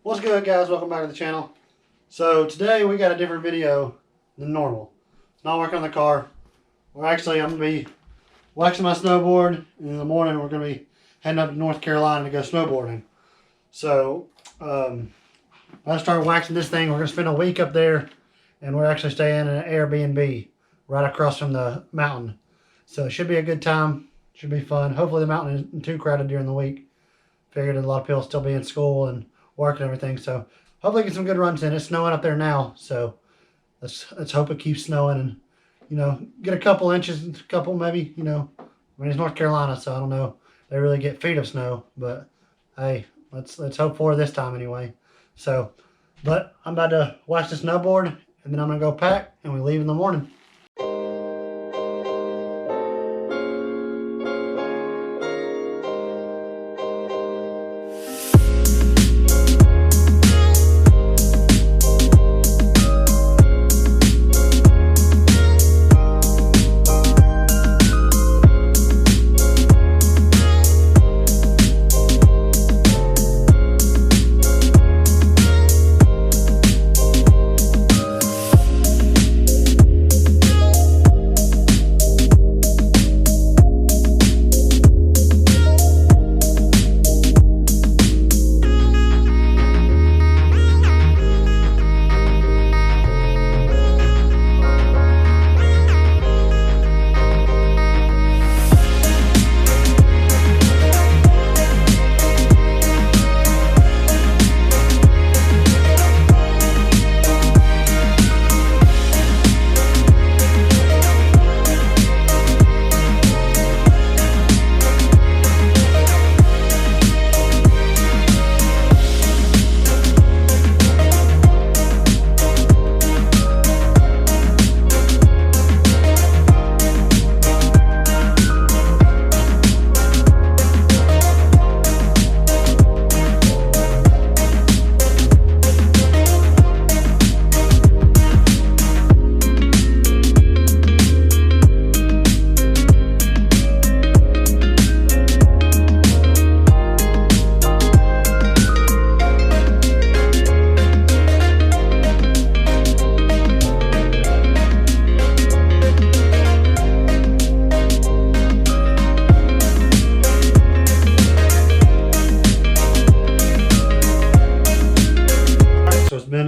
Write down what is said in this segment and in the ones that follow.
What's good, guys? Welcome back to the channel. So today we got a different video than normal. It's not working on the car. I'm going to be waxing my snowboard, and in the morning we're going to be heading up to North Carolina to go snowboarding. So I started waxing this thing. We're going to spend a week up there, and we're actually staying in an Airbnb right across from the mountain. So it should be a good time. Should be fun. Hopefully the mountain isn't too crowded during the week. Figured a lot of people still be in school and work and everything, so hopefully get some good runs in. It's snowing up there now, so let's hope it keeps snowing and get a couple inches, maybe. I mean, it's North Carolina, so I don't know if they really get feet of snow, but hey, let's hope for this time anyway. So, but I'm about to watch the snowboard, and then I'm gonna go pack, and we leave in the morning.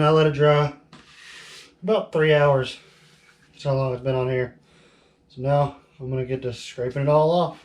I let it dry about 3 hours. That's how long it's been on here. So now I'm going to get to scraping it all off.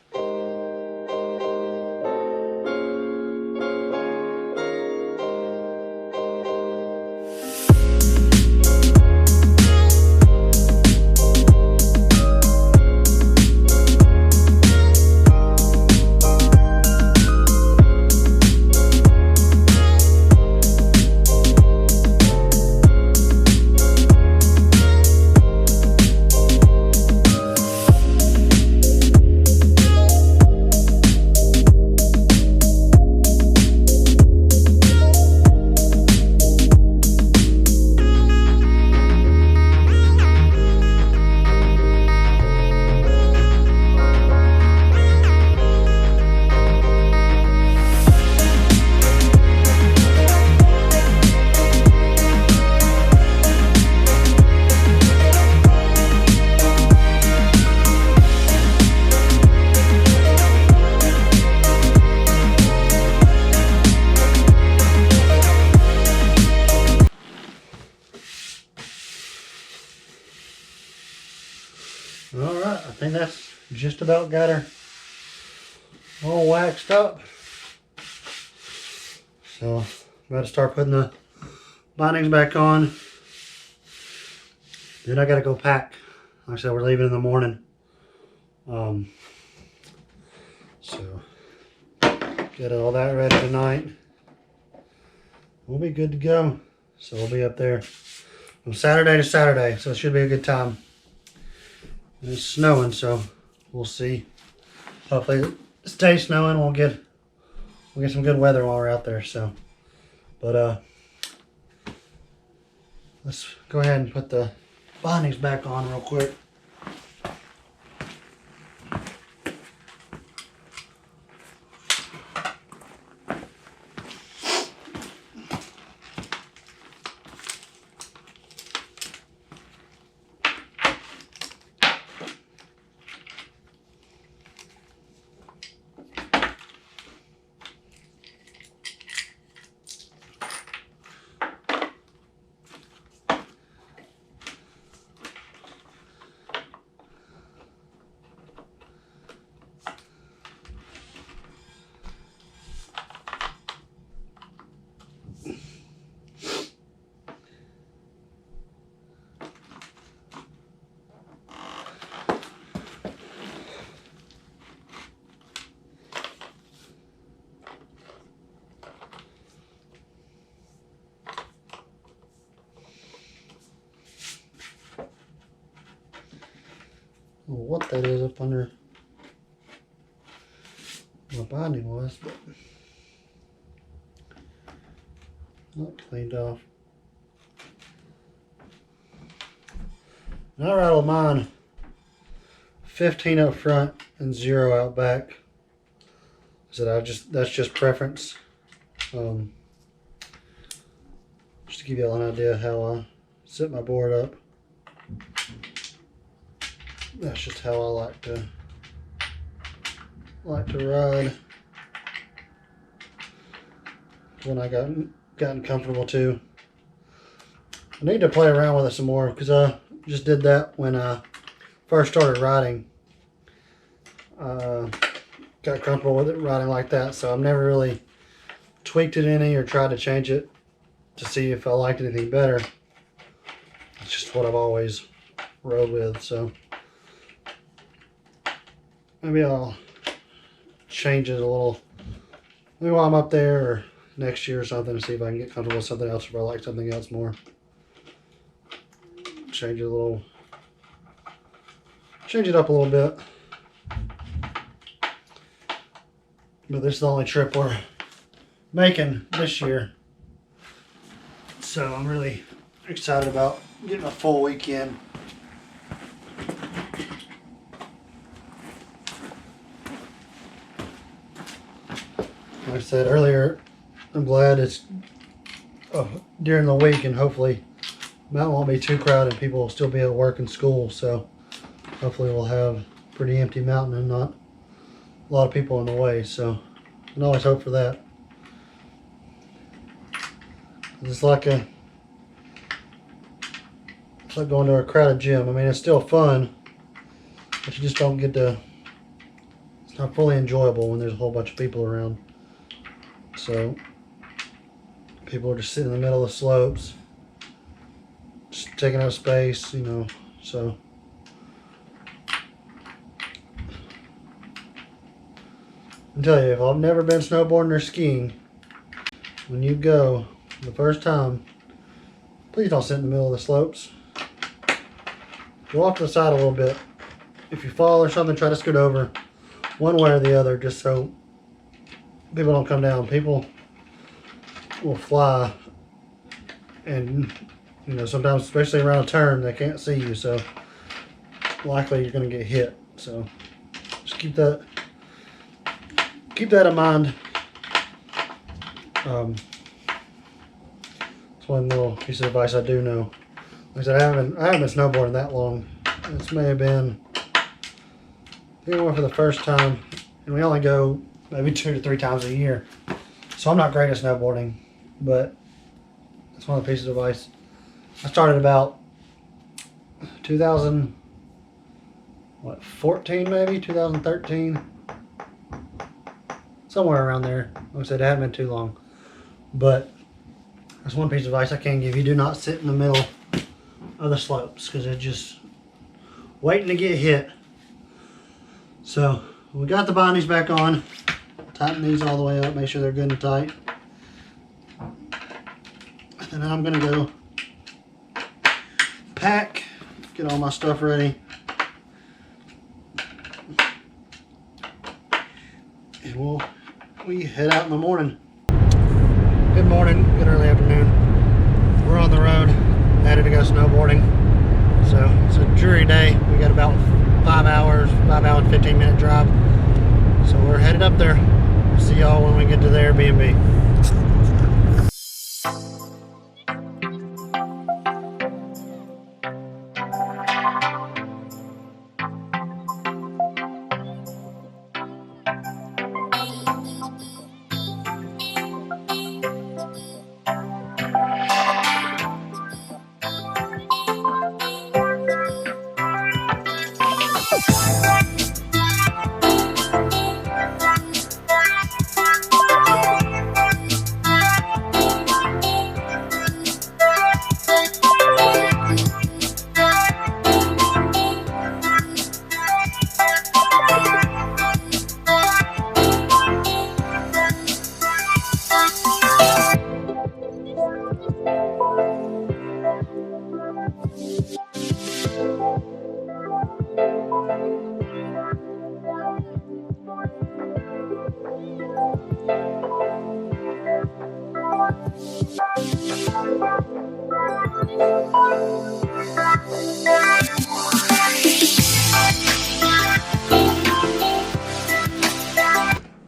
Alright, I think that's just about got her all waxed up. So I'm about to start putting the bindings back on. Then I gotta go pack. Like I said, we're leaving in the morning. So get all that ready tonight. We'll be good to go. So we'll be up there from Saturday to Saturday, so it should be a good time. And it's snowing, so we'll see. Hopefully it stays snowing. We'll get some good weather while we're out there. So, but let's go ahead and put the bindings back on real quick. know what that is up under my binding was, but not cleaned off. And I rattled mine 15 up front and 0 out back. So that's just preference. Just to give you all an idea how I set my board up. That's just how I like to ride. When I gotten comfortable too. I need to play around with it some more because I just did that when I first started riding. Got comfortable with it riding like that, so I've never really tweaked it any or tried to change it to see if I liked anything better. It's just what I've always rode with, so maybe I'll change it a little, maybe while I'm up there or next year or something, to see if I can get comfortable with something else, if I like something else more. Change it up a little bit. But this is the only trip we're making this year, so I'm really excited about getting a full weekend. Like I said earlier, I'm glad it's during the week, and hopefully the mountain won't be too crowded. People will still be at work and school, so hopefully we'll have a pretty empty mountain and not a lot of people in the way. So I can always hope for that. It's like going to a crowded gym. I mean, it's still fun, but you just don't get to, it's not fully enjoyable when there's a whole bunch of people around. So people are just sitting in the middle of the slopes, just taking up space, you know. So I tell you, if I've never been snowboarding or skiing, when you go the first time, please don't sit in the middle of the slopes. Go off to the side a little bit. If you fall or something, try to scoot over one way or the other, just so people don't come down. People will fly, and you know, sometimes, especially around a turn, they can't see you, so likely you're going to get hit. So just keep that in mind. That's one little piece of advice I do know. Like I said, I haven't been snowboarding that long. This may have been, I think I went for the first time, and we only go maybe 2 to 3 times a year. So I'm not great at snowboarding, but that's one of the pieces of advice. I started about 2014 maybe, 2013. Somewhere around there. Like I said, it hadn't been too long. But that's one piece of advice I can give you. Do not sit in the middle of the slopes, because they're just waiting to get hit. So we got the bindings back on. Tighten these all the way up. Make sure they're good and tight. And then I'm going to go pack. Get all my stuff ready. And we head out in the morning. Good morning, good early afternoon. We're on the road, headed to go snowboarding. So it's a dreary day. We got about 5 hour and 15-minute drive. So we're headed up there. See y'all when we get to the Airbnb.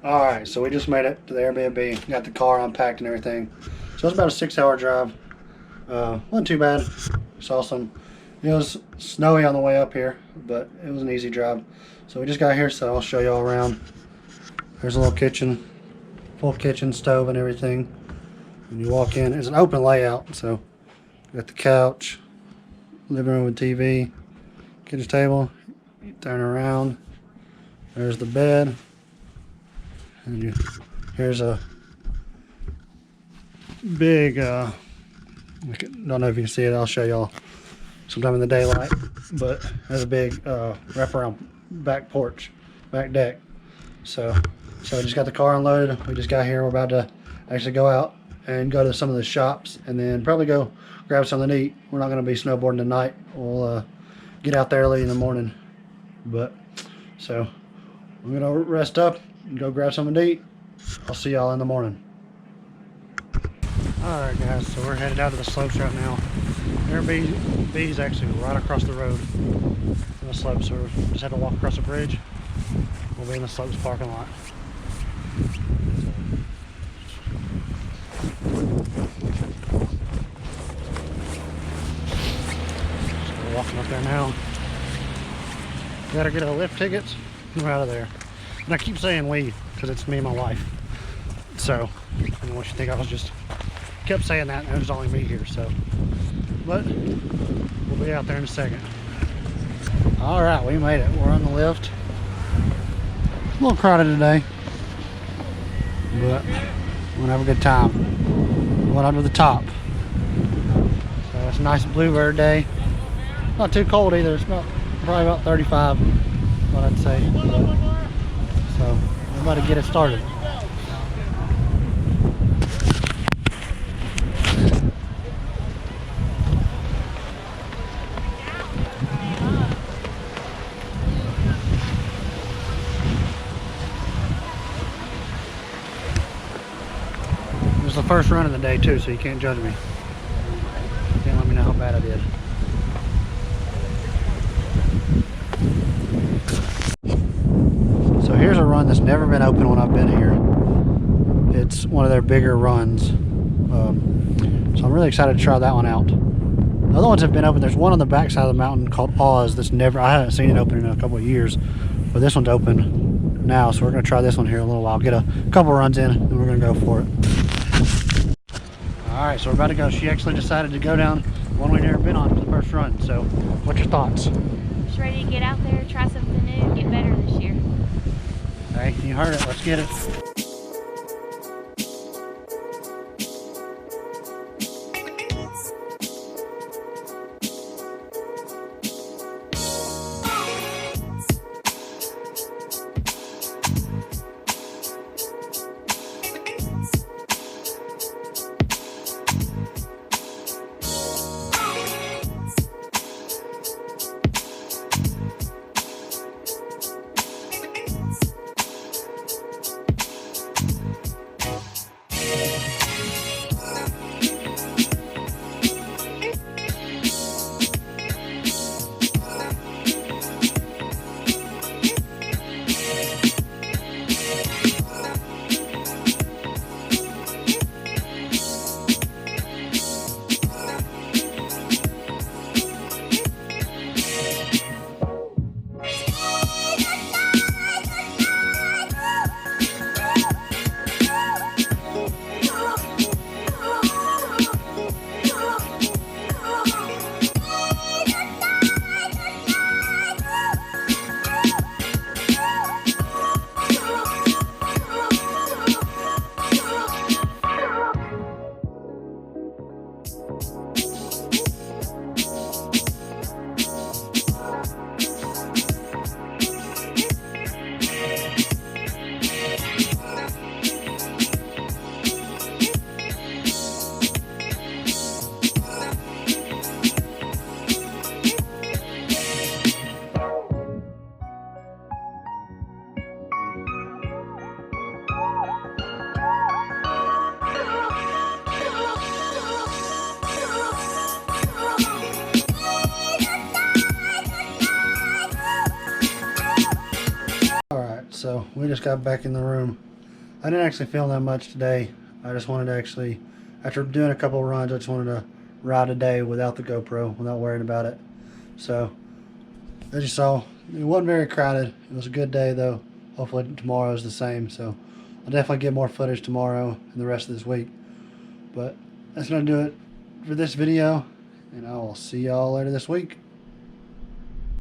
Alright, so we just made it to the Airbnb, got the car unpacked and everything. So it's about a 6-hour drive. Wasn't too bad. Saw some, it was snowy on the way up here, but it was an easy drive. So we just got here, so I'll show y'all around. There's a little kitchen, full kitchen, stove and everything. When you walk in, it's an open layout, so got the couch, living room with TV, kitchen table, you turn around, there's the bed, and here's a big, don't know if you can see it, I'll show y'all sometime in the daylight, but there's a big wraparound back porch, back deck. So we just got the car unloaded, we just got here, we're about to actually go out and go to some of the shops and then probably go grab something to eat. We're not going to be snowboarding tonight. We'll get out there early in the morning. But so we're going to rest up and go grab something to eat. I'll see y'all in the morning. Alright guys, so we're headed out to the slopes right now. Airbnb's actually right across the road from the slopes, so we just had to walk across the bridge. We'll be in the slopes parking lot. Walking up there now. Gotta get our lift tickets and we're out of there. And I keep saying we because it's me and my wife. So I don't want you to think I was just kept saying that and there's only me here. So, but we'll be out there in a second. All right, we made it. We're on the lift. A little crowded today, but we're gonna have a good time. Going up to the top. So it's a nice bluebird day. Not too cold either. It's probably about 35, what I'd say. So we're about to get it started. This is the first run of the day too, so you can't judge me. You can't let me know how bad I did. So here's a run that's never been open when I've been here. It's one of their bigger runs. So I'm really excited to try that one out. The other ones have been open. There's one on the back side of the mountain called Oz that's I haven't seen it open in a couple of years. But this one's open now, so we're going to try this one here in a little while. Get a couple runs in, and we're going to go for it. Alright, so we're about to go. She actually decided to go down one we've never been on for the first run. So what's your thoughts? Just ready to get out there, try something new, get better this year. Hey, you heard it. Let's get it. So we just got back in the room. I didn't actually film that much today. I just wanted to actually, after doing a couple of runs, I just wanted to ride a day without the GoPro, without worrying about it. So, as you saw, it wasn't very crowded. It was a good day though. Hopefully tomorrow is the same. So, I'll definitely get more footage tomorrow and the rest of this week. But that's going to do it for this video. And I will see y'all later this week.